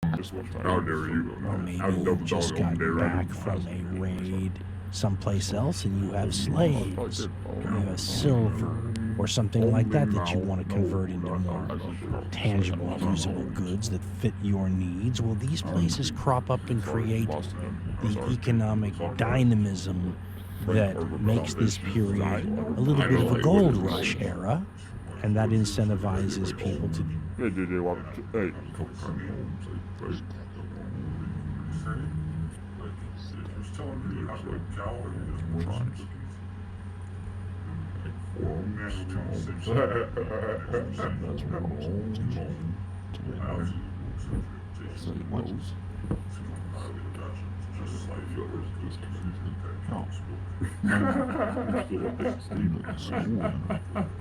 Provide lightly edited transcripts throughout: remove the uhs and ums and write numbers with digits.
How dare you? Or maybe I've you double just dog on got there. back from a raid someplace else and you have slaves, and you have silver, or something like that that you want to convert into more tangible, usable goods that fit your needs. Well, these places crop up and create the economic dynamism that makes this period a little bit of a gold rush era, and that incentivizes people to Hey, DJ, hey.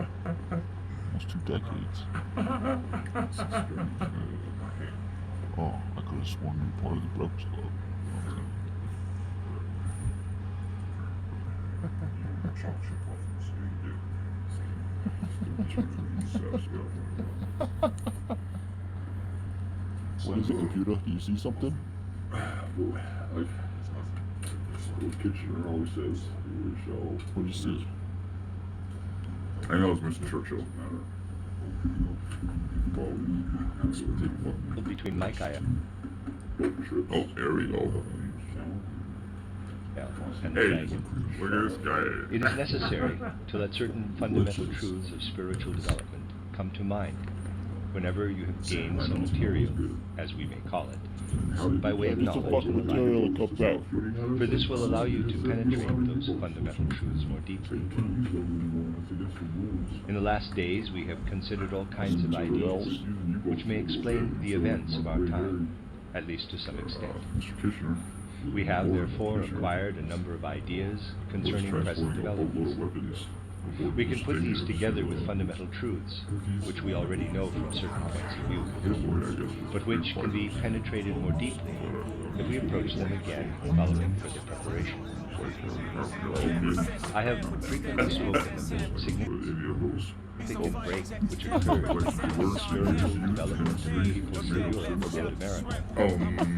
Almost 2 decades. Oh, I could have sworn you were part of the Breakfast Club. What is it, computer? Do you see something? What Kitchener always says, What do you see? I know it's Mr. Churchill. Between Micaiah Oh, there we go. and the Hey, dragon. look at this guy. It is necessary to let certain fundamental truths of spiritual development come to mind whenever you have gained some material, as we may call it, by way of It's a knowledge fucking in the material Bible. that comes out. For this will allow you to penetrate those fundamental truths more deeply. In the last days, we have considered all kinds of ideas which may explain the events of our time, at least to some extent. Mr. Kitchener. We have therefore acquired a number of ideas concerning present developments. We can put these together with fundamental truths, which we already know from certain points of view, but which can be penetrated more deeply if we approach them again following further preparation. I have frequently spoken of the significant break which occurred in the spiritual development of the peoples of Europe and America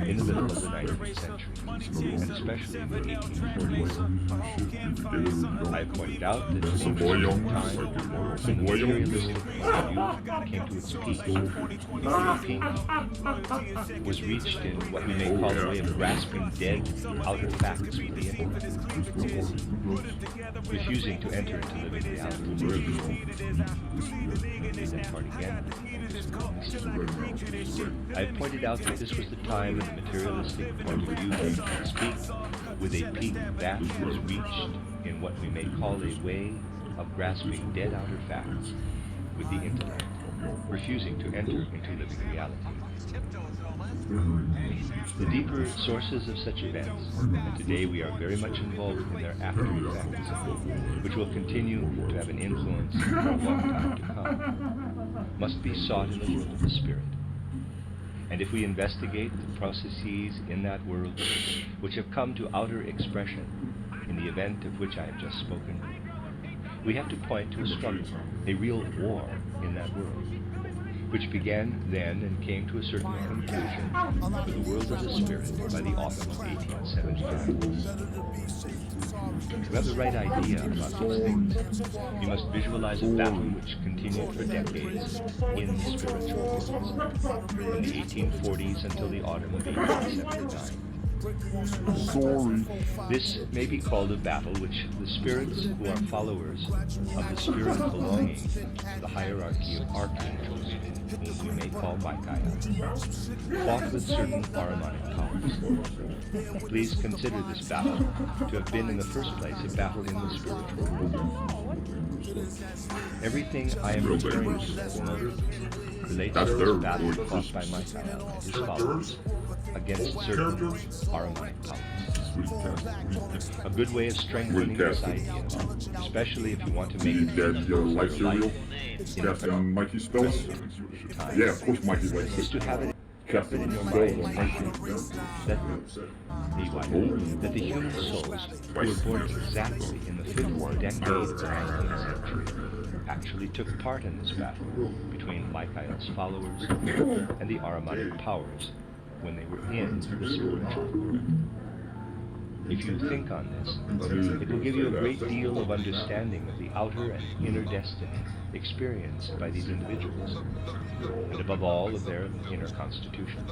in the middle of the 19th century, and especially in the 1840s. I pointed out that this was the time when the materialistic point of view came to its peak. The peak was reached in what we may call a way of grasping dead outer facts with the intellect, refusing to enter into living reality. That part again. I have pointed out that this was the time when the materialistic point of view came to its peak, with a peak that was reached in what we may call a way of grasping dead outer facts with the intellect, refusing to enter into living reality. The deeper sources of such events, and today we are very much involved in their after effects, which will continue to have an influence for a long time to come, must be sought in the world of the spirit. And if we investigate the processes in that world which have come to outer expression in the event of which I have just spoken, we have to point to a struggle, a real war in that world, which began then and came to a certain conclusion for the world of the spirit by the autumn of 1875. To have the right idea about these things, you must visualize a battle which continued for decades in the spiritual world, from the 1840s until the autumn of 1879. Sorry. This may be called a battle which the spirits who are followers of the spirit belonging to the hierarchy of archangels, whom we may call Micaiah, fought with certain Ahrimanic powers. Please consider this battle to have been in the first place a battle in the spiritual world. Everything I am referring to at the moment relates to the battle fought by Micaiah and his followers against certain Ahrimanic powers. A good way of strengthening this idea, especially if you want to make it Life cereal? in Captain Mikey Spells? Yeah, of course Mikey likes is it. to have it Captain in your Spells mind on Mikey. that the human souls who were born exactly in the 5th decade of the 19th century actually took part in this battle between Micaiah's followers and the Ahrimanic powers, when they were in the spiritual world. If you think on this, it will give you a great deal of understanding of the outer and inner destiny experienced by these individuals, and above all of their inner constitution.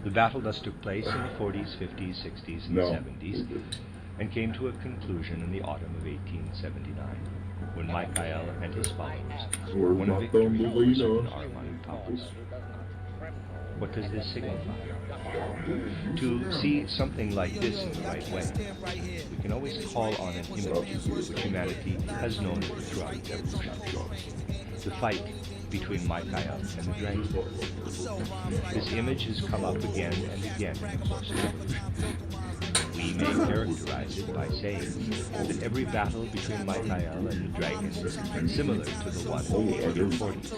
The battle thus took place in the 40s, 50s, 60s, and 70s, and came to a conclusion in the autumn of 1879, when Michael and his followers won a victory over certain Armanic powers. What does this signify? To see something like this in the right way, we can always call on an image which humanity has known throughout its evolution. The fight between Michael and the dragon. This image has come up again and again in the course of evolution. We may characterize it by saying that every battle between Michael and the dragon is similar to the one in the 1840s,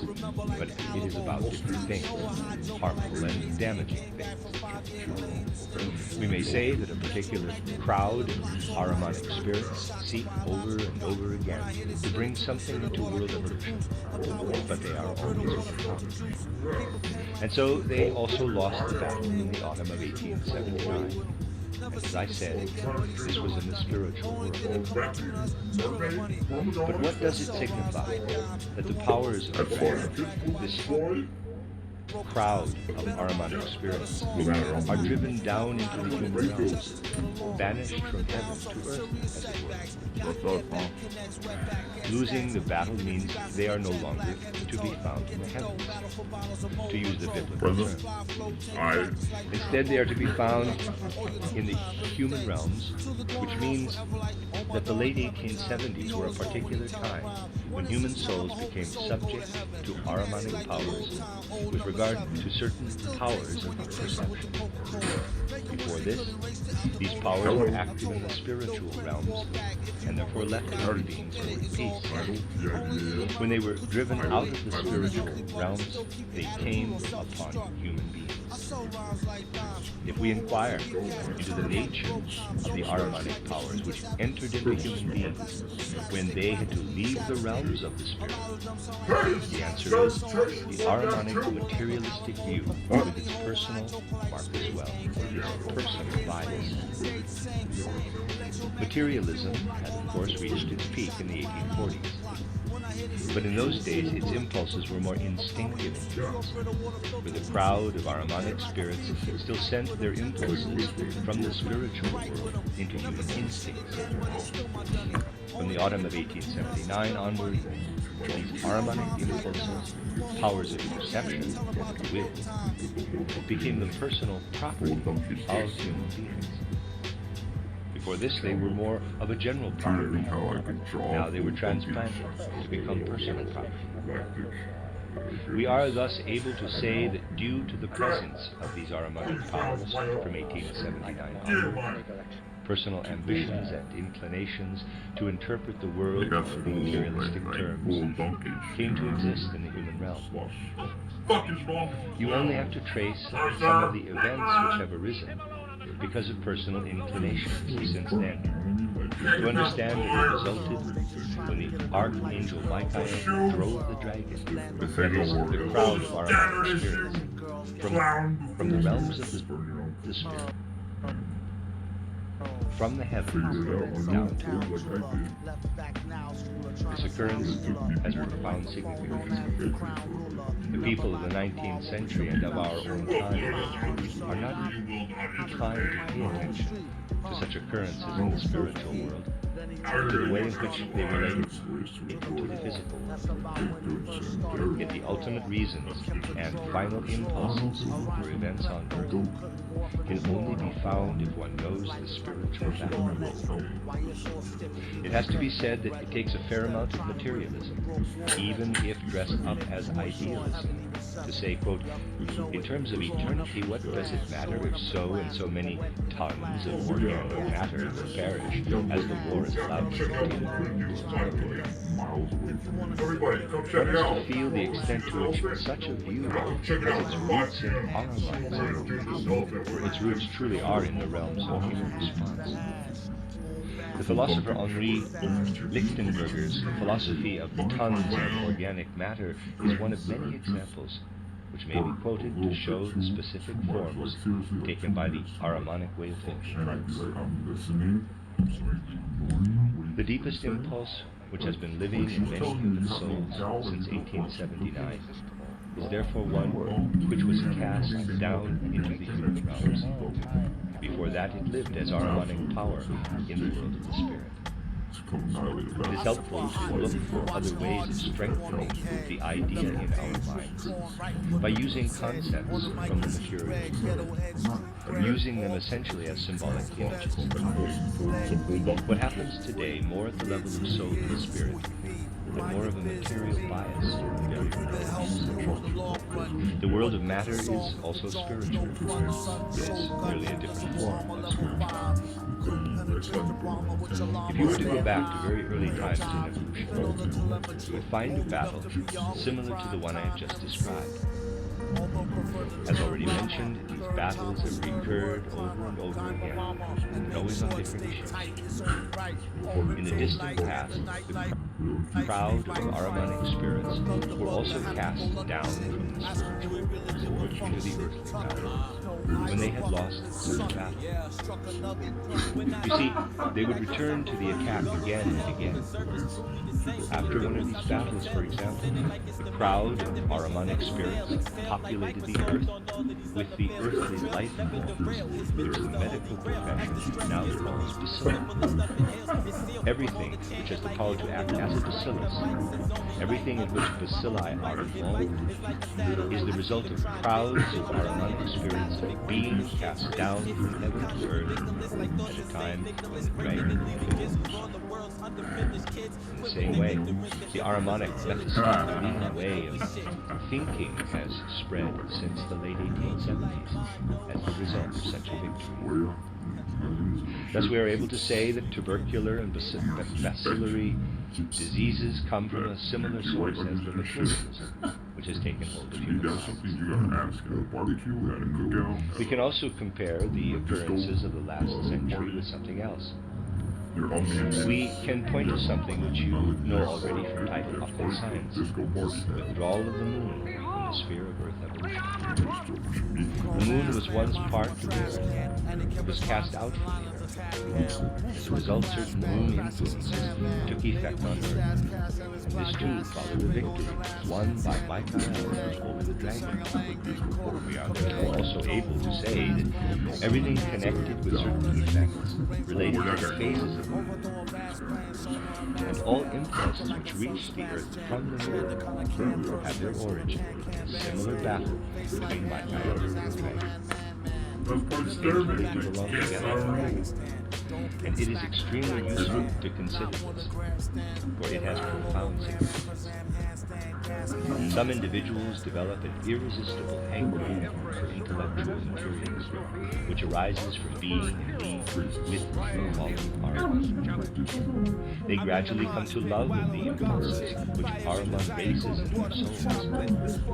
but it is about different things, harmful and damaging things. We may say that a particular crowd of Ahrimanic spirits seek over and over again to bring something into world evolution, but they are always overcome. And so they also lost the battle in the autumn of 1879. And as I said, this was in the spiritual world. But what does it signify that the powers of the dragon, this crowd of Ahrimanic spirits, are driven down into the human realms, banished from heaven to earth, as it were? Losing the battle means they are no longer to be found in the heavens, to use the biblical term. Instead, they are to be found in the human realms, which means that the late 1870s were a particular time when human souls became subject to Ahrimanic powers with regard to certain powers of perception. Before this, these powers were active in the spiritual realms and therefore left human beings in peace. When they were driven out of the spiritual realms, they came upon human beings. If we inquire into the nature of the Ahrimanic powers which entered into human beings when they had to leave the realms of the spirit, the answer is the Ahrimanic materialistic view with its personal, mark as well, personal bias. Materialism had, of course, reached its peak in the 1840s. But in those days, its impulses were more instinctive, where the crowd of Ahrimanic spirits still sent their impulses from the spiritual world into human instincts. From the autumn of 1879 onward, these Ahrimanic impulses, powers of perception and will, became the personal property of human beings. Before this, they were more of a general property. Now they were transplanted to become personal property. We are thus able to say that due to the presence of these Ahrimanic powers from 1879 onward, personal ambitions and inclinations to interpret the world in materialistic terms came to exist in the human realm. You only have to trace some of the events which have arisen because of personal inclinations since then, to understand that it resulted when the archangel Michael drove the dragon, that is, the crowd of Ahrimanic spirits, from the realms of the spirit, from the heavens down to earth. This occurrence has profound significance. The people of the 19th century and of our own time are not inclined to pay attention to such occurrences in the spiritual world, to the way in which they relate to the physical world. Yet the ultimate reasons and final impulses for events on earth can only be found if one knows the spiritual background. It has to be said that it takes a fair amount of materialism, even if dressed up as idealism, to say, quote, in terms of eternity, what does it matter if so and so many tons of organic matter will perish as the war is allowed to continue? One has to feel the extent to which such a view has its roots in Ahrimanism. Its roots truly are in the realms of human response. The philosopher Henri Lichtenberger's philosophy of the tons of organic matter is one of many examples which may be quoted to show the specific forms taken by the Ahrimanic way of thinking. And I'd be like, I'm listening. The deepest impulse, which has been living in many human souls since 1879, is therefore one which was cast down into the human realms. Before that it lived as Ahrimanic power in the world of the spirit. It is helpful to look for other ways of strengthening the idea in our minds by using concepts from the material world, using them essentially as symbolic images. What happens today, more at the level of soul and spirit, but more of a material bias. The world of matter is also spiritual. It's merely a different form of spiritual. If you were to go back to very early times in evolution, you would find a battle similar to the one I have just described. As already mentioned, these battles have recurred over and over again, and always on different issues. In the distant past, the crowd of Ahrimanic spirits were also cast down from the spiritual world into the earthly battle, when they had lost such battle. You see, they would return to the attack again and again. After one of these battles, for example, the crowd of Ahrimanic spirits populated the earth with the earthly life forms, which the medical profession now calls bacilli. Everything which has the power to act as a bacillus, everything in which bacilli are involved, is the result of crowds of Ahrimanic spirits being cast down from heaven to earth at a time when the dragon was. In the same way, the Ahrimanic Mephistopheles way of thinking has spread since the late 1870s as the result of such a victory. Thus we are able to say that tubercular and bacillary diseases come from a similar source as the materialism which has taken hold of human lives. We can also compare the occurrences of the last century with something else. We can point to something which you know already from tidal occult science, the withdrawal of the moon from the sphere of Earth evolution. The moon was once part of the Earth. It was cast out from the Earth. As a result, certain moon influences took effect on Earth. And this too followed a victory won by Michael over the dragon. We are also able to say that everything connected with certain effects related to the phases of the moon, and all impulses which reach the Earth from the moon have their origin in a similar battle between Michael and the dragon. They belong together. And it is extremely useful to consider this, for it has profound significance. Some individuals develop an irresistible hankering for intellectual materialism, which arises from being in league with the fallen Ahriman. They gradually come to love the impulses which Ahriman raises in their souls,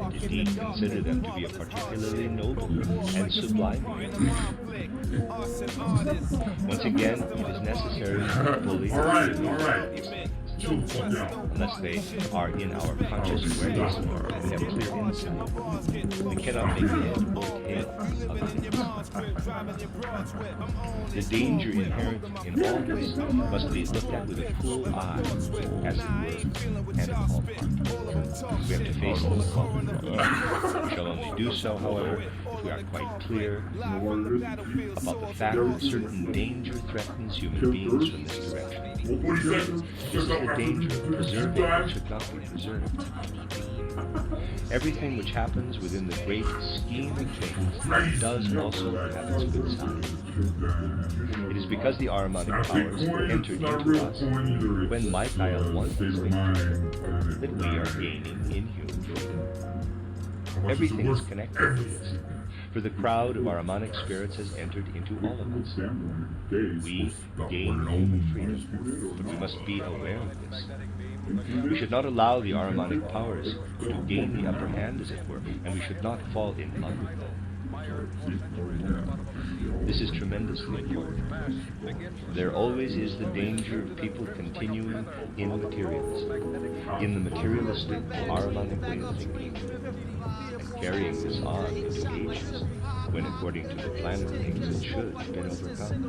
and indeed consider them to be a particularly noble and sublime event. Once again, it is necessary to fully unless they are in our conscious awareness and we have clear insight. We cannot make head or tail of it. The danger inherent in all this must be looked at with a cool eye, as it were, and a calm heart. We have to face the calm. We shall only do so, however, if we are quite clear about the fact that certain danger threatens human beings from this direction. This is the danger of preserving what should not be preserved. Everything which happens within the great scheme of things does also have its good side. It is because the Ahrimanic powers entered into us when Michael won his victory that we are gaining in human freedom. Everything is connected to this, for the crowd of Ahrimanic spirits has entered into all of us. We gain human freedom, but we must be aware of this. We should not allow the Ahrimanic powers to gain the upper hand, as it were, and we should not fall in love with them. This is tremendously important. There always is the danger of people continuing in materialism, in the materialistic Ahrimanic way of thinking. and carrying this on into ages, when according to the plan of things it should have been overcome.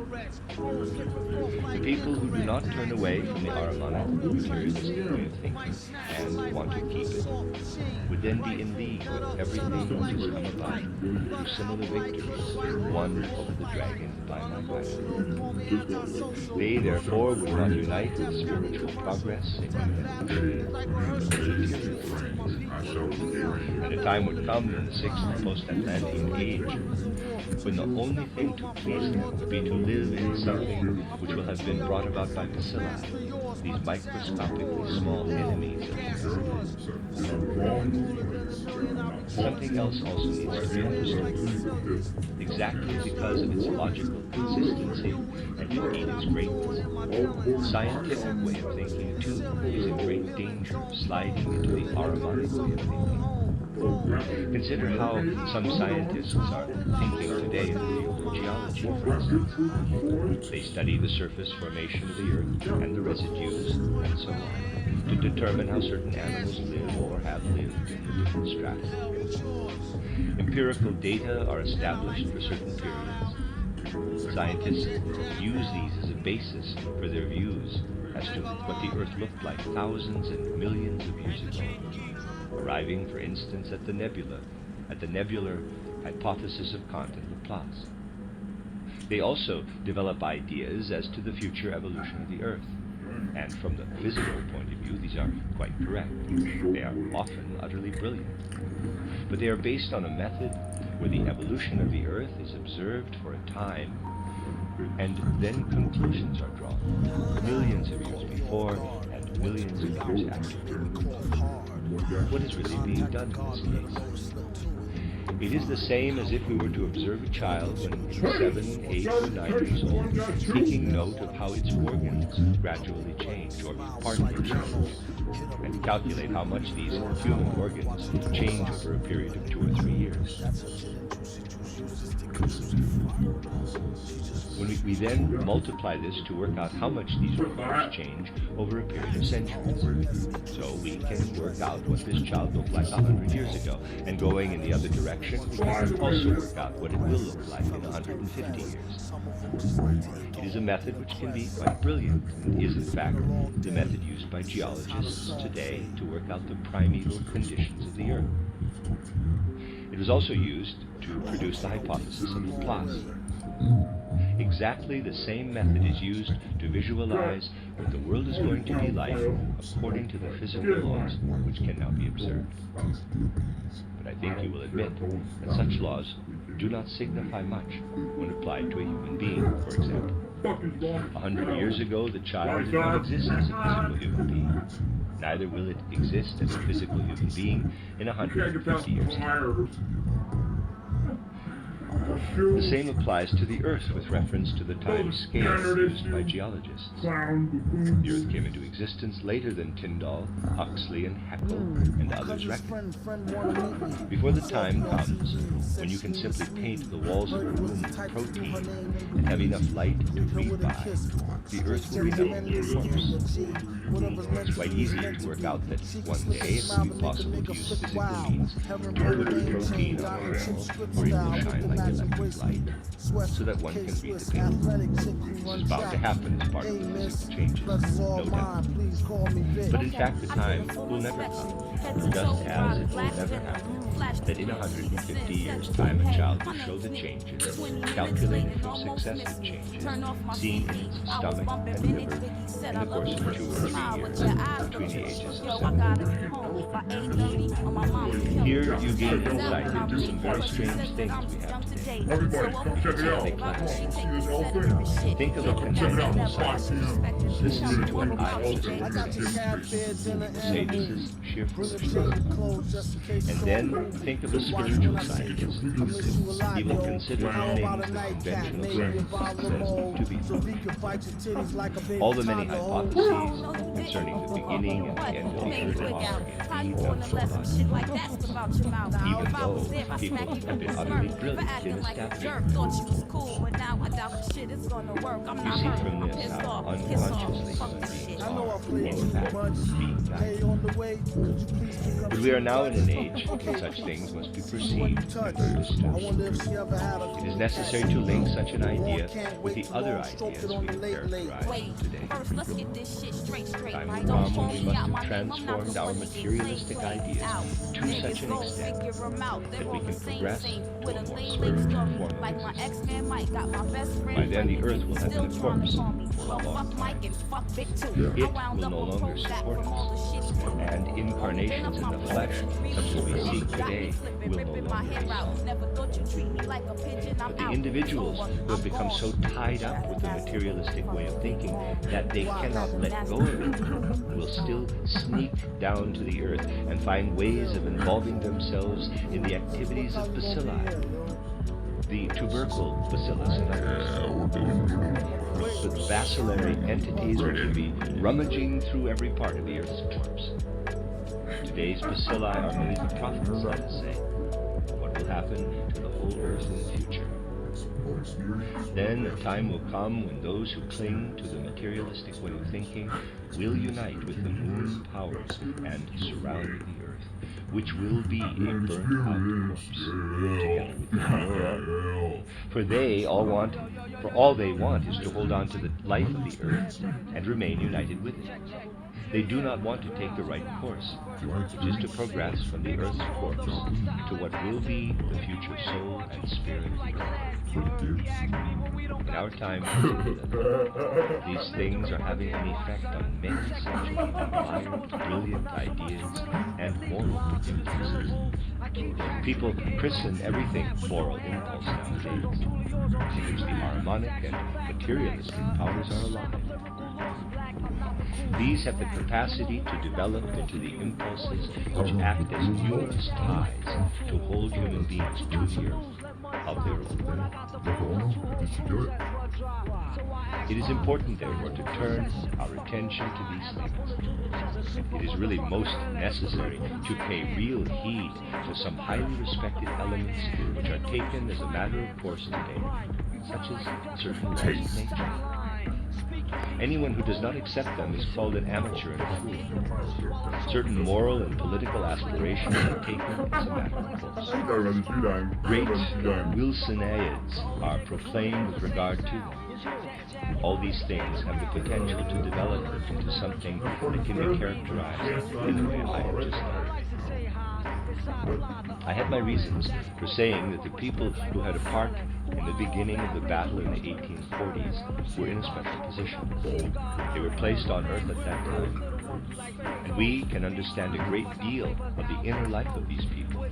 The people who do not turn away from the Ahrimanic materialistic way of thinking and want to keep it would then be in league with everything which has come about through similar victories won over the dragon by my guidance. They therefore would not unite in spiritual progress in and a time would come in the sixth post-Atlantean age when the only thing to please them would be to live in something which will have been brought about by bacilli, these microscopically small enemies of the earth. Something else also needs to be understood. Exactly because of its logical consistency and indeed its greatness, the scientific way of thinking too is in great danger of sliding into the Ahrimanic way of thinking. Consider how some scientists are thinking today in the field of geology, for instance. They study the surface formation of the earth and the residues and so on to determine how certain animals live or have lived in the different strata. Empirical data are established for certain periods. Scientists use these as a basis for their views as to what the earth looked like thousands and millions of years ago, arriving, for instance, at the nebular hypothesis of Kant and Laplace. They also develop ideas as to the future evolution of the Earth, and from the physical point of view, these are quite correct. They are often utterly brilliant. But they are based on a method where the evolution of the Earth is observed for a time, and then conclusions are drawn, millions of years before and millions of years after. What is really being done in this case? It is the same as if we were to observe a child when 7, 8, or 9 years old, taking note of how its organs gradually change or partly change, and calculate how much these human organs change over a period of 2 or 3 years. When we then multiply this to work out how much these organs change over a period of centuries. So we can work out what this child looked like 100 years ago. And going in the other direction, we can also work out what it will look like in 150 years. It is a method which can be quite brilliant, and is in fact the method used by geologists today to work out the primeval conditions of the Earth. It is also used to produce the hypothesis of Laplace. Exactly the same method is used to visualize what the world is going to be like according to the physical laws which can now be observed. But I think you will admit that such laws do not signify much when applied to a human being, for example. 100 years ago, the child did not exist as a physical human being. Neither will it exist as a physical human being in 150 years' time. The same applies to the Earth with reference to the time scale used by geologists. The Earth came into existence later than Tyndall, Huxley, and Haeckel, and others reckon. Before the time comes when you can simply paint the walls of a room with protein and have enough light to read by, the Earth will be nothing but corpse. It's quite easy to work out that one day it will be possible to use physical means to put protein on a wall, or it will shine like electric light, so that one can read the paper. This is bound to happen as part of the physical changes, no doubt. But in fact, the time will never come, just as it will never happen that in 150 years' time a child will show the changes, calculated from successive changes, seen in its stomach and liver in the course of 2 or 3 years between the ages of 7 and 9. Here you gain insight into some very strange things we have today. Everybody, come check it out. See this whole thing? Think of a conventional scientist listening to what I just say this is sheer foolishness. And then think of a spiritual scientist. He will consider the things that conventional science says to be foolish. All the many hypotheses concerning the beginning and the end of the earth are indeed not so much. Even though people have been utterly brilliant in just after jerk. Thought you was cool, but now I doubt the shit is gonna work. I'm you not see hurt, from I'm this pissed how off, piss off, unconsciously fuck human this beings shit. are, in fact, being guided. But we are now in an age when such things must be perceived and understood. It is necessary to link such an idea with the other ideas we characterize Wait, today. first let's get this shit straight. Time Right? will Don't come call when we me must out my have name, I'm not transformed the our one to get materialistic played ideas out. to such an Niggas extent gon' figure 'em out. They're that we all the can same progress thing to with a a more lean spiritual story. form of Like my existence. ex-man Mike got my best friend. By then, the but earth will have still been a trying to corpse call me. for a Well, long fuck time. Mike and fuck Vic too. It I wound will up no a longer pro back support from all the us, shit he and incarnations in the flesh, such as we see today, will no longer exist. Never thought you treat me like a pigeon. I'm But the out. individuals who have become so tied up with the materialistic way of thinking that they cannot let go of it will still sneak down to the earth and find ways of involving themselves in the activities of bacilli, the tubercle bacillus and others. The bacillary entities which will be rummaging through every part of the earth's corpse. Today's bacilli are merely the prophets, let us say, of what will happen to the whole earth in the future. Then a time will come when those who cling to the materialistic way of thinking will unite with the moon powers and surround the earth, which will be a burnt out corpse, together with the moon. For all they want is to hold on to the life of the earth and remain united with it. They do not want to take the right course, which is to progress from the earth's corpse to what will be the future soul and spirit of the earth. In our time, these things are having an effect on many such inspired, brilliant ideas and moral impulses. People christen everything moral impulse nowadays, in which the harmonic and materialistic powers are alive. These have the capacity to develop into the impulses which act as numerous ties to hold human beings to the earth of their own. It is important, therefore, to turn our attention to these things. It is really most necessary to pay real heed to some highly respected elements which are taken as a matter of course today, such as certain laws of nature. Anyone who does not accept them is called an amateur and a fool. Certain moral and political aspirations are taken as a matter of course. Great Wilsonaids are proclaimed with regard to them. All these things have the potential to develop into something that can be characterized in the way I have just done. I had my reasons for saying that the people who had a part in the beginning of the battle in the 1840s were in a special position. They were placed on earth at that time. And we can understand a great deal of the inner life of these people,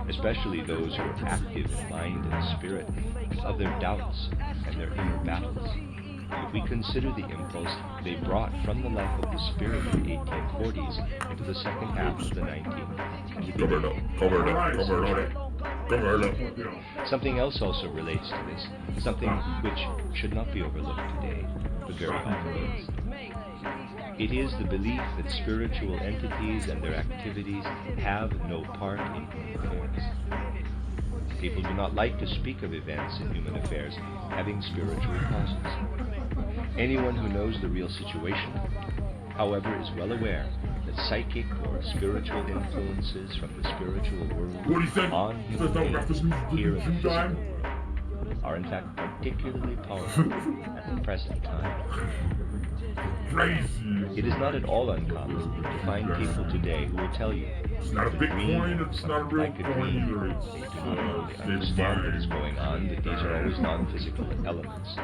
especially those who are active in mind and spirit, of their doubts and their inner battles. If we consider the impulse they brought from the life of the spirit of the 1840s into the second half of the 19th and the beginning. Something else also relates to this, something which should not be overlooked today, but very often is. It is the belief that spiritual entities and their activities have no part in human affairs. People do not like to speak of events in human affairs having spiritual causes. Anyone who knows the real situation, however, is well aware that psychic or spiritual influences from the spiritual world on human beings here in the physical world are in fact particularly powerful at the present time. It is not at all uncommon to find people today who will tell you It's not a Bitcoin, it's not a real like a coin dream. either. They do not really understand what is going on, that these are always non-physical elements.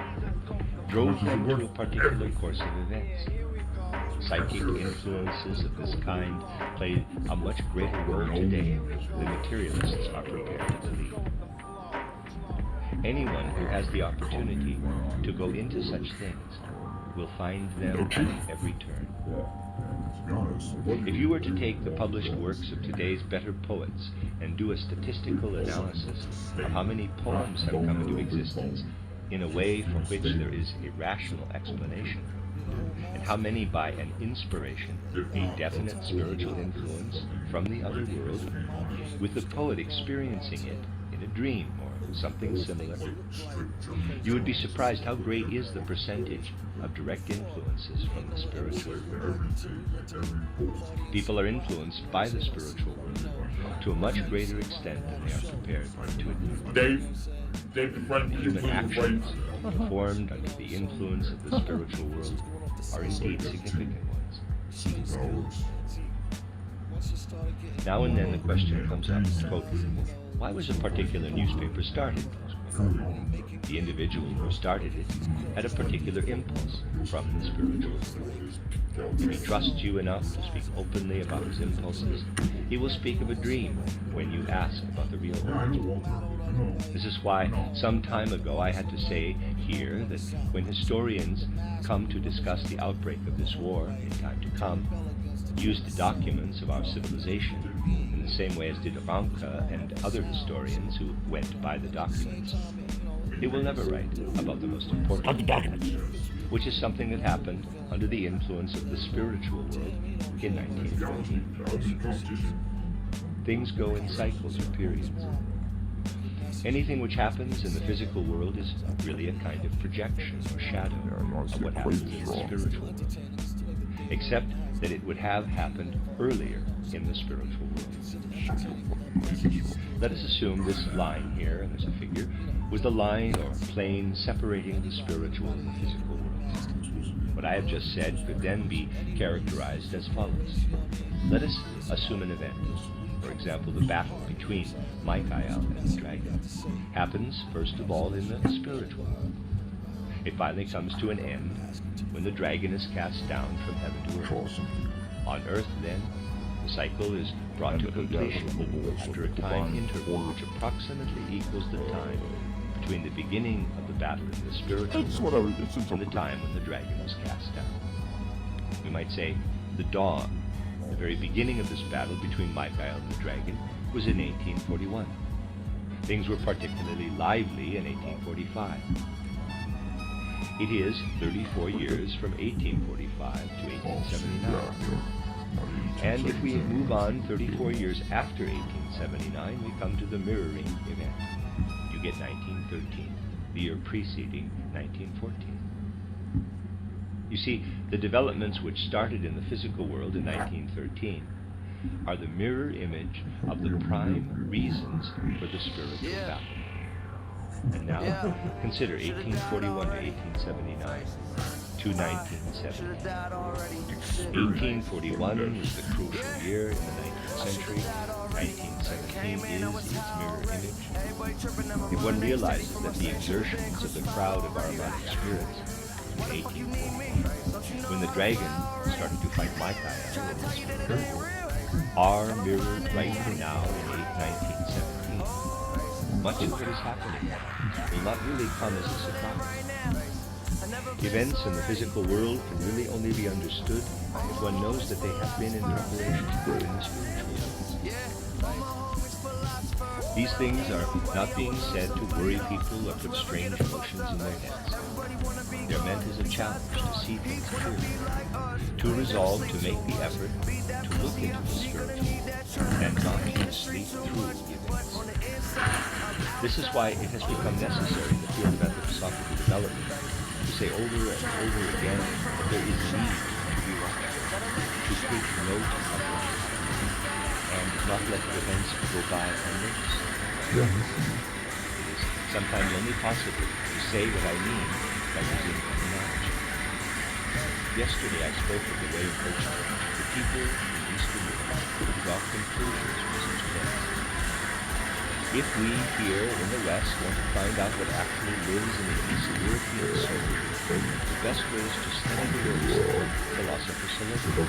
Drove them to a particular course of events. Psychic influences of this kind play a much greater role today than materialists are prepared to believe. Anyone who has the opportunity to go into such things will find them at every turn. If you were to take the published works of today's better poets and do a statistical analysis of how many poems have come into existence in a way for which there is a rational explanation, and how many by an inspiration, a definite spiritual influence from the other world, with the poet experiencing it in a dream or something similar. You would be surprised how great is the percentage of direct influences from the spiritual world. People are influenced by the spiritual world to a much greater extent than they are prepared to admit. Dave the friend, Human actions performed under the influence of the spiritual world are indeed significant ones. Now and then the question comes up, quote, why was a particular newspaper started? The individual who started it had a particular impulse from the spiritual world. If he trusts you enough to speak openly about his impulses, he will speak of a dream when you ask about the real origin. This is why some time ago I had to say here that when historians come to discuss the outbreak of this war in time to come, use the documents of our civilization in the same way as did Ranke and other historians who went by the documents, they will never write about the most important documents, which is something that happened under the influence of the spiritual world in 1914. Things go in cycles or periods. Anything which happens in the physical world is really a kind of projection or shadow of what happens in the spiritual world, except that it would have happened earlier in the spiritual world. Let us assume this line here, and there's a figure, was the line or plane separating the spiritual and the physical world. What I have just said could then be characterized as follows. Let us assume an event. For example, the battle between Michael and the dragon happens, first of all, in the spiritual world. It finally comes to an end when the dragon is cast down from heaven to earth. On earth, then, the cycle is brought to completion after a time interval which approximately equals the time between the beginning of the battle in the spiritual world and the time when the dragon was cast down. We might say the dawn, the very beginning of this battle between Michael and the dragon, was in 1841. Things were particularly lively in 1845. It is 34 years from 1845 to 1879. And if we move on 34 years after 1879, we come to the mirroring event. You get 1913, the year preceding 1914. You see, the developments which started in the physical world in 1913 are the mirror image of the prime reasons for the spiritual battle. And now, consider 1841 to 1879 to 1970. 1841 was the crucial year in the 19th century. 1917 is its mirror image. If one realizes that the exertions of the crowd of aromatic spirits in 1841, when the dragon started to fight Michael in the spirit world, are mirrored right now in 1917. Much of what is happening will not really come as a surprise. Events in the physical world can really only be understood if one knows that they have been in preparation in the spiritual world. These things are not being said to worry people or put strange notions in their heads. They're meant as a challenge to see things clearly, to resolve to make the effort to look into the spiritual and not to sleep through the events. This is why it has become necessary in the field of anthroposophical development to say over and over again that there is need to be watchful, to take note of life, and not let the events go by unnoticed. It is sometimes only possible to say what I mean by using analogy. Yesterday I spoke of the way in which the people in Eastern Europe could draw conclusions from such events. If we here in the West want to find out what actually lives in the Eastern European soul, the best way is to study the works of philosophers celebrity,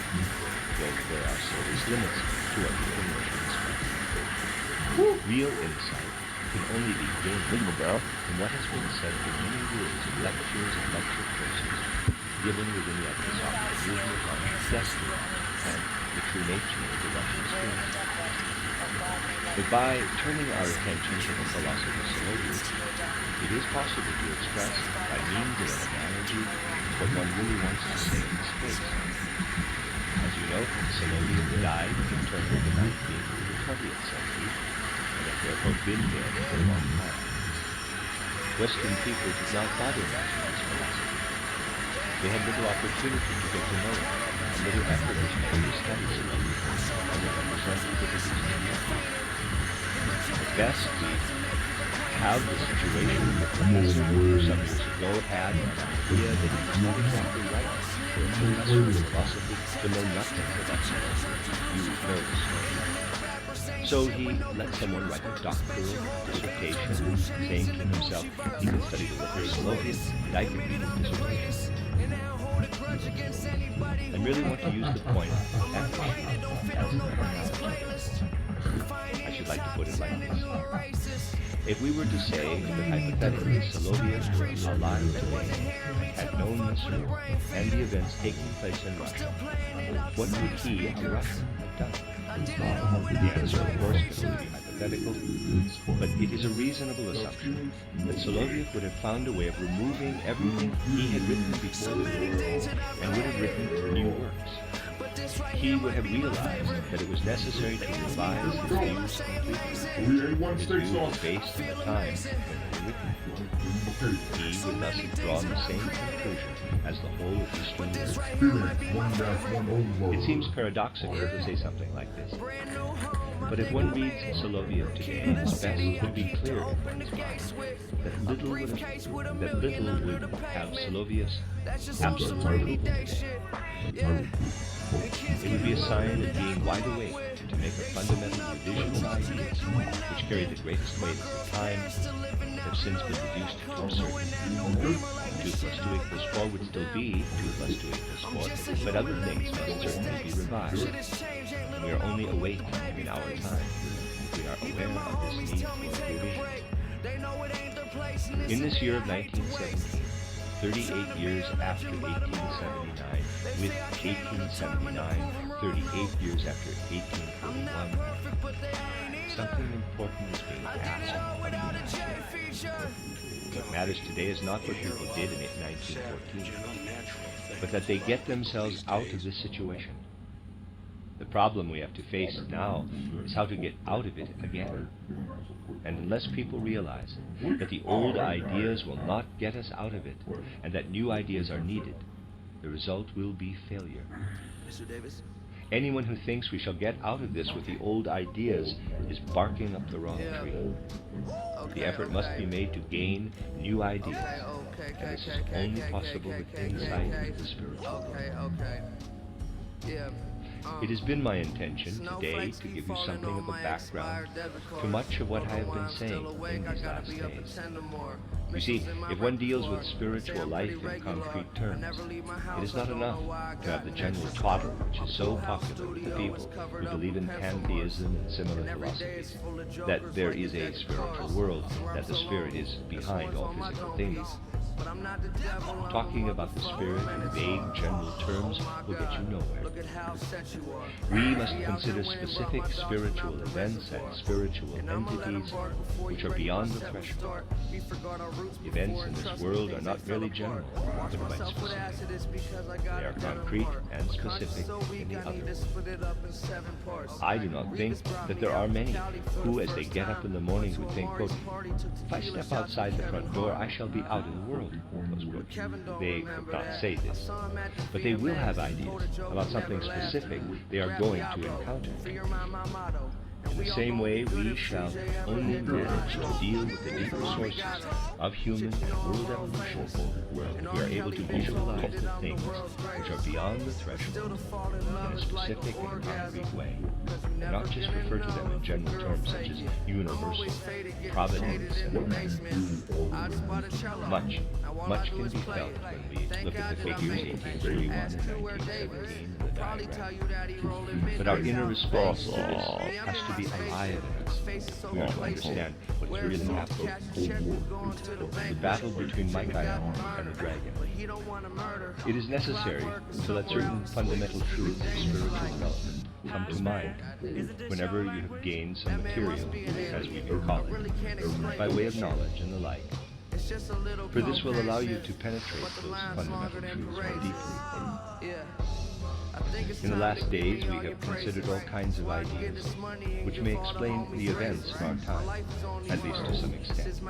though there are serious limits to what we can learn in this country. Real insight can only be gained from what has been said in many years of lectures and lecture courses given within the anthroposophical movement on destiny and the true nature of the Russian spirit. But by turning our attention to the philosopher's soliloquy, it is possible to express, by means of an analogy, what one really wants to say in space. As you know, Solonius died in the turn of the 19th to the 20th century, and at had therefore been dead for a long time. Western people did not bother much with his philosophy. They had little opportunity to get to know it, and little effort was made to study Zenobius as a representative of his community. At best, we have the situation that the professor who some years ago had an idea that it was not exactly right for a professor of philosophy to know nothing about philosophy. You know the story. So he let someone write a doctoral dissertation saying to himself, he can study the work of Zenobius, and I can read his dissertation. I really want to use the point ethically as an analogy. I should like to put it like this. If we were to say that hypothetically Soloviev were alive today, had known this war and the events taking place in Russia, what would he, a Russian, have done? The answer, of course, can only be hypothetical, but it is a reasonable assumption that Soloviev would have found a way of removing everything he had written before the war and would have written new works. He would have realized that it was necessary to revise his views completely. His views were based on the time when they were written. He would thus have drawn the same conclusion as the whole of history. It seems paradoxical to say something like this. But if one reads Soloviev today, it's best to be clear in one's mind that little would have Soloviev's absolute approval today. It would be a sign of being wide awake to make a fundamental revision of ideas which carry the greatest weight at the time have since been reduced to absurdity. 2 plus 2 equals 4 would still be 2 plus 2 equals 4, but other things must certainly be revised. We are only awake in our time. We are aware of this need for revision. In this year of 1917, 38 years after 1879, with 1879, 38 years after 1841, something important is being asked of humanity. What matters today is not what people did in 1914, but that they get themselves out of this situation. The problem we have to face now is how to get out of it again. And unless people realize that the old ideas will not get us out of it, and that new ideas are needed, the result will be failure. Mr. Davis? Anyone who thinks we shall get out of this with the old ideas is barking up the wrong tree. The effort must be made to gain new ideas, and this is only possible with insight into the spiritual world. It has been my intention today to give you something of a background to much of what I have been saying in these last days. You see, if one deals with spiritual life in concrete terms, it is not enough to have the general twaddle which is so popular with the people who believe in pantheism and similar philosophies, that there is a spiritual world, that the spirit is behind all physical things. Talking about the spirit in vague general terms will get you nowhere. We must consider specific spiritual events and spiritual entities which are beyond the threshold. Events in this world are not merely general, but quite specific. They are concrete and specific in the other world. I do not think that there are many who, as they get up in the morning, would think, quote, if I step outside the front door, I shall be out in the world. They could not say this, but they will have ideas about something specific they are going to encounter. In the same way, we shall only manage to deal with the deeper sources of human and world evolution when we are able to visualize the things which are beyond the threshold in a specific and concrete way, and not just refer to them in general terms such as universal, providence, and much can be felt when we look at the figures 1831 and 1917 in the diagram. But our inner response to this has to be alive in us. We are to understand what is really happening. The battle between Michael and the dragon. It is necessary to let certain fundamental truths of spiritual development come to mind whenever you have gained some material, as we can call it, by way of knowledge and the like. For this will allow you to penetrate those fundamental truths more deeply. In the last days, we have considered all kinds of ideas which may explain the events of our time, at least to some extent.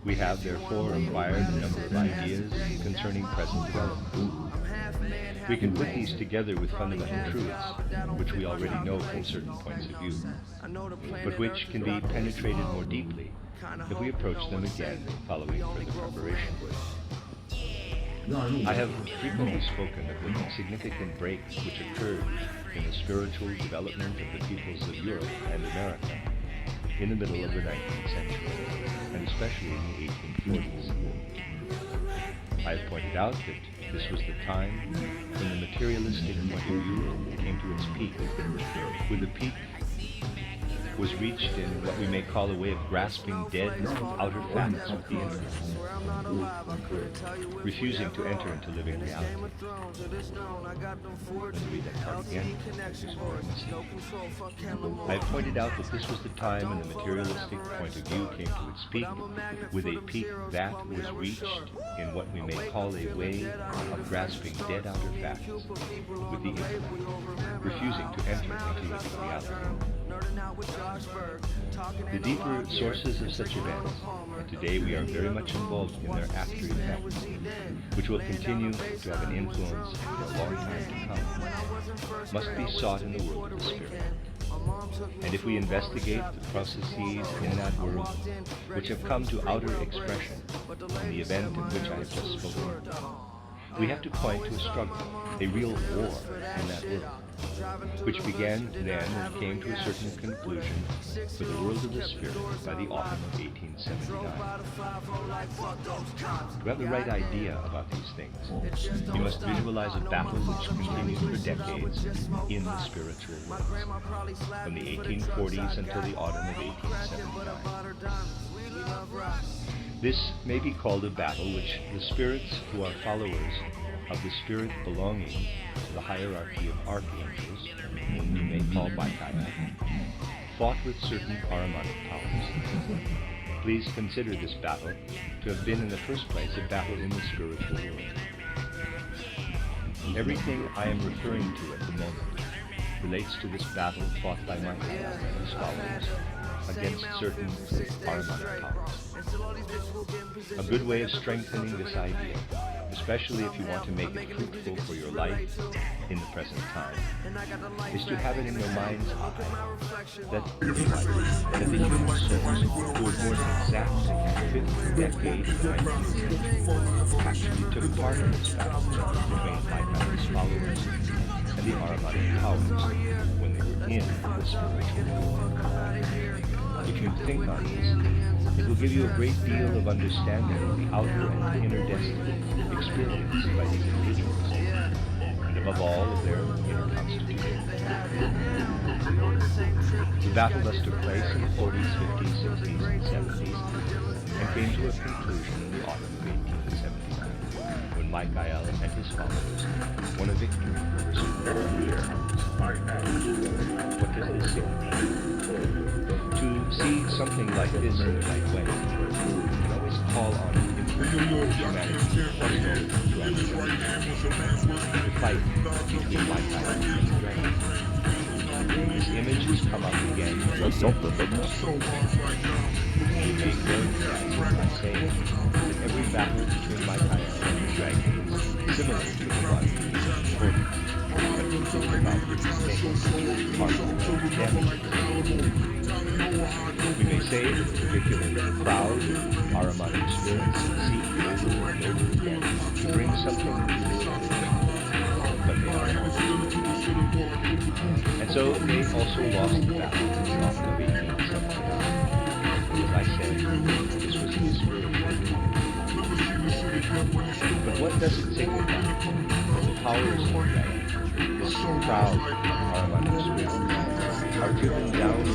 We have, therefore, acquired a number of ideas concerning present development. We can put these together with fundamental truths, which we already know from certain points of view, but which can be penetrated more deeply if we approach them again following further preparation. I have frequently spoken of the significant break which occurred in the spiritual development of the peoples of Europe and America in the middle of the 19th century, and especially in the 1840s. I have pointed out that this was the time when the materialistic point of view came to its peak, when the peak was reached in what we may call a way of grasping dead outer facts with the intellect, refusing to enter into living reality. Let me read that part again. I have pointed out that this was the time when the materialistic point of view came to its peak, with a peak that was reached in what we may call a way of grasping dead outer facts with the intellect, refusing to enter into living reality. The deeper sources of such events, and today we are very much involved in their after effects, which will continue to have an influence for a long time to come, must be sought in the world of the Spirit. And if we investigate the processes in that world which have come to outer expression in the event of which I have just spoken, we have to point to a struggle, a real war in that world, which began then and came to a certain conclusion for the world of the Spirit by the autumn of 1879. To have the right idea about these things, you must visualize a battle which continued for decades in the spiritual world, from the 1840s until the autumn of 1879. This may be called a battle which the spirits who are followers of the spirit belonging to the hierarchy of archangels, whom you may call Michael, fought with certain Ahrimanic powers. Please consider this battle to have been in the first place a battle in the spiritual world. Everything I am referring to at the moment relates to this battle fought by Michael and his followers against certain Ahrimanic powers. A good way of strengthening this idea, especially if you want to make it fruitful for your life in the present time, is to have it in your mind's eye that the human souls who were born exactly in the 5th decade of the 19th century actually took part in this battle between Michael and his followers and the Ahrimanic powers when they were in the spiritual world. If you think on this, it will give you a great deal of understanding of the outer and inner destiny experienced by these individuals, and above all of their inner constitution. The battle thus took place in the 40s, 50s, 60s, and 70s, and came to a conclusion in the autumn of 1879, when Michael and his followers won a victory over Super. What does this signify? To see something like this in the right way, you can always call on humanity to understand the fight between Michael and the dragon. This image has come up again. You may characterize by saying that every battle between Michael and the dragon is similar to the one recorded. But to think about these things are damaging. We may say that particularly proud Ahrimanic spirits seek over and over again to bring something to the world, but they are not. And so they also lost the battle in the autumn of 1879. As I said, this was in the spiritual world. But what does it signify? The powers of dragon, this proud Ahrimanic spirit, are driven down on the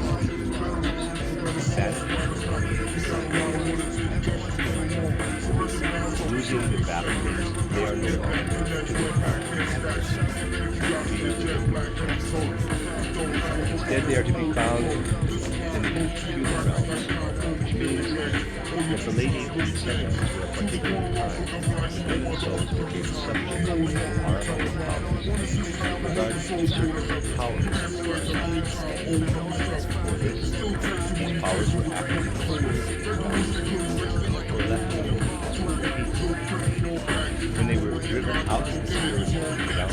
losing the battle, they are no longer to their Instead, they are to be found in the human realms, which means that the late 18th century, were a particular time when women's souls became subject to harmonic powers regarding certain powers. For this, these powers were active and were left to when they were driven out of the spiritual realm.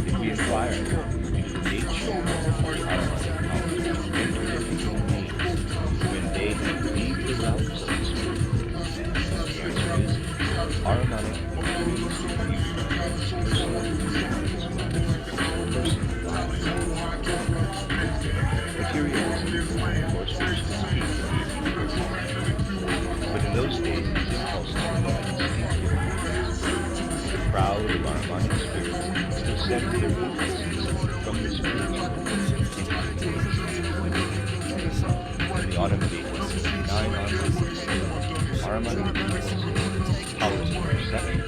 If we inquire into the nature of the harmonic powers when they leave the realms of the spirit, the answer is harmonic materialism, of course, was key. But in those days, these impulses were not instinctive. The proud of harmonic spirits still sent their impulses from the spiritual in the autumn of 1869 onwards, harmonic impulses, powers of perception,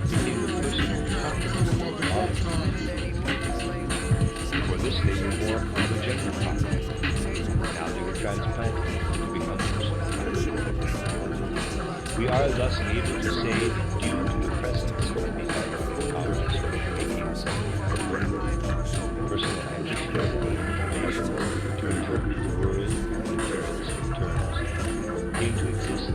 became the personal property of all. For this they were more of a general property. Now they were transplanted to become personal. We are thus enabled to say, due to the presence of the harmonic powers of 1870, personal ambition to interpret the world in materialistic terms came to exist.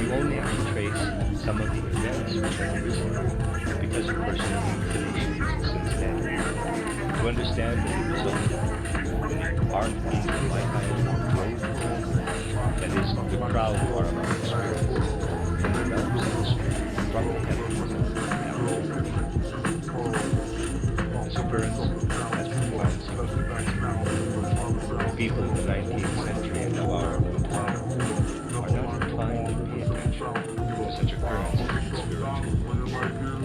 You only have to trace some of the events which have arisen because of personal inclinations since then to understand that the result when the archangel Michael drove that is, the crowd of harmonic spirits from the realms of the spirit, from the heavens down. This occurrence has been found The people of the 19th century and of our own time are not inclined to pay attention to such occurrences in the spiritual,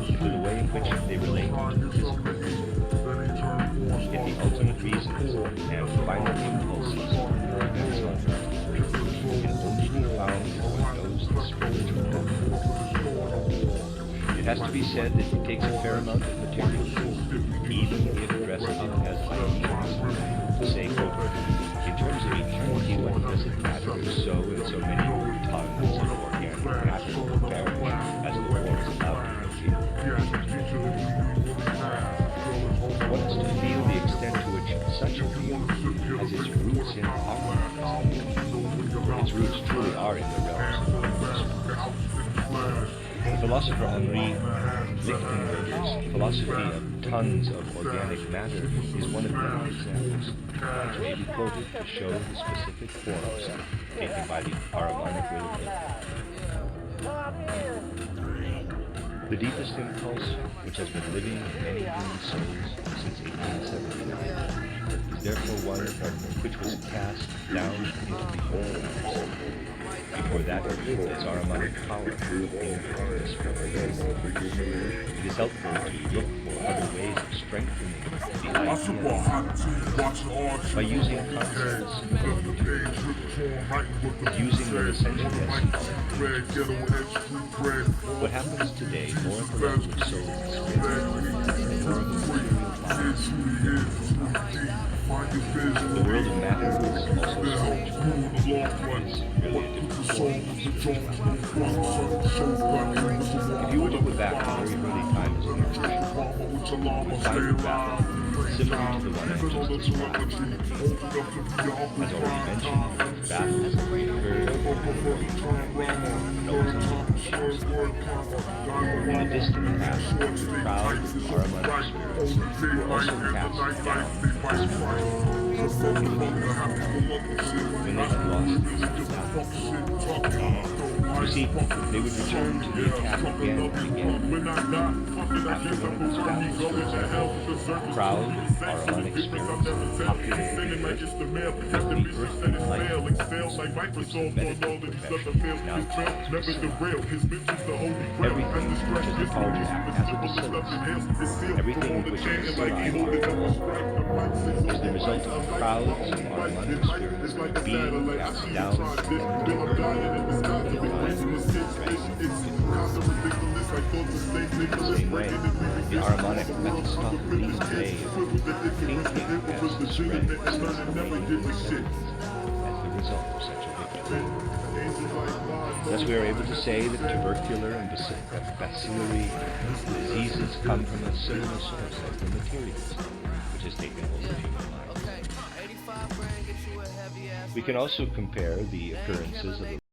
to the way in which they relate to the physical. Yet the ultimate reasons and final impulses for events on earth can only be found in one knows the spiritual depth. It has to be said that it takes a fair amount of materialism, even if dressed up as ideas, to say, quote, in terms of eternity, what does it matter if so and so many tons of organic matter will perish as the world is allowed to continue? One has to feel the extent to which such a view has its roots in harmony. Its roots truly are in the realms of the the philosopher Henri Lichtenberger's philosophy of tons of organic matter is one of many examples which may be quoted to show the specific forms taken by the harmonic will of God. The deepest impulse which has been living in many human souls since 1879 is therefore one which was cast down into the whole. Before that, its harmonic power in the spirit. It is helpful to look for other ways of strengthening the idea by using concepts, using them essentially as what happens today more in the realm of soul and spirit, more of the material body. The world of matter is also spiritual. It is really a different form of spirituality. If you were to look back to very early times in evolution, you would find the battle similar to the one I just described. As already mentioned, battles occurred in the distant past. The crowd of harmonic spirits were also cast down when they had lost these battles. You see, they would return to the attack again and again. After one of these battles, for example, a crowd of harmonic spirits populated the earth, and the earthly light, which the medical profession now calls everything which has the power to act as a bacillus, everything which is a is the result of crowds of harmonic spirits being cast down In the same way, the Aramonic Mephistopheles way of thinking has spread since the waning of the 70s as the result of such a victory. Thus we are able to say that tubercular and bacillary diseases come from a similar source as the materialism which has taken hold of human life. We can also compare the occurrences of the